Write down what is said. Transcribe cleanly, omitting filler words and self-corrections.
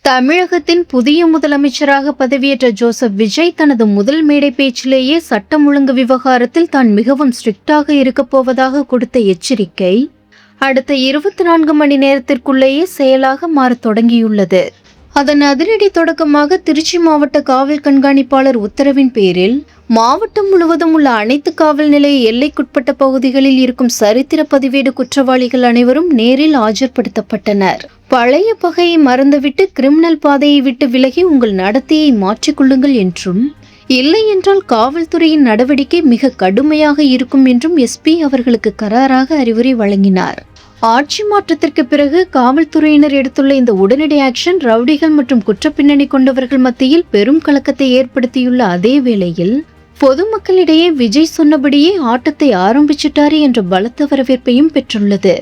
தமிழகத்தின் புதிய முதலமைச்சராக பதவியேற்ற ஜோசப் விஜய் தனது முதல் மேடை பேச்சிலேயே சட்டம் ஒழுங்கு விவகாரத்தில் தான் மிகவும் ஸ்ட்ரிக்டாக இருக்கப் போவதாக கொடுத்த எச்சரிக்கை அடுத்த 24 மணி நேரத்திற்குள்ளேயே செயலாக மாறத் தொடங்கியுள்ளது. அதன் அதிரடி தொடக்கமாக திருச்சி மாவட்ட காவல் கண்காணிப்பாளர் உத்தரவின் பேரில் மாவட்டம் முழுவதும் உள்ள அனைத்து காவல் நிலைய எல்லைக்குட்பட்ட பகுதிகளில் இருக்கும் சரித்திர பதிவேடு குற்றவாளிகள் அனைவரும் நேரில் ஆஜர்படுத்தப்பட்டனர். பழைய பகையை மறந்துவிட்டு கிரிமினல் பாதையை விட்டு விலகி உங்கள் நடத்தையை மாற்றிக்கொள்ளுங்கள் என்றும், இல்லை என்றால் காவல்துறையின் நடவடிக்கை மிக கடுமையாக இருக்கும் என்றும் எஸ்பி அவர்களுக்கு கராராக அறிவுரை வழங்கினார். ஆட்சி மாற்றத்திற்கு பிறகு காவல்துறையினர் எடுத்துள்ள இந்த உடனடி ஆக்ஷன் ரவுடிகள் மற்றும் குற்றப்பின்னணி கொண்டவர்கள் மத்தியில் பெரும் கலக்கத்தை ஏற்படுத்தியுள்ள அதே வேளையில் பொதுமக்களிடையே விஜய் சொன்னபடியே ஆட்டத்தை ஆரம்பிச்சிட்டாரு என்ற பலத்த வரவேற்பையும் பெற்றுள்ளது.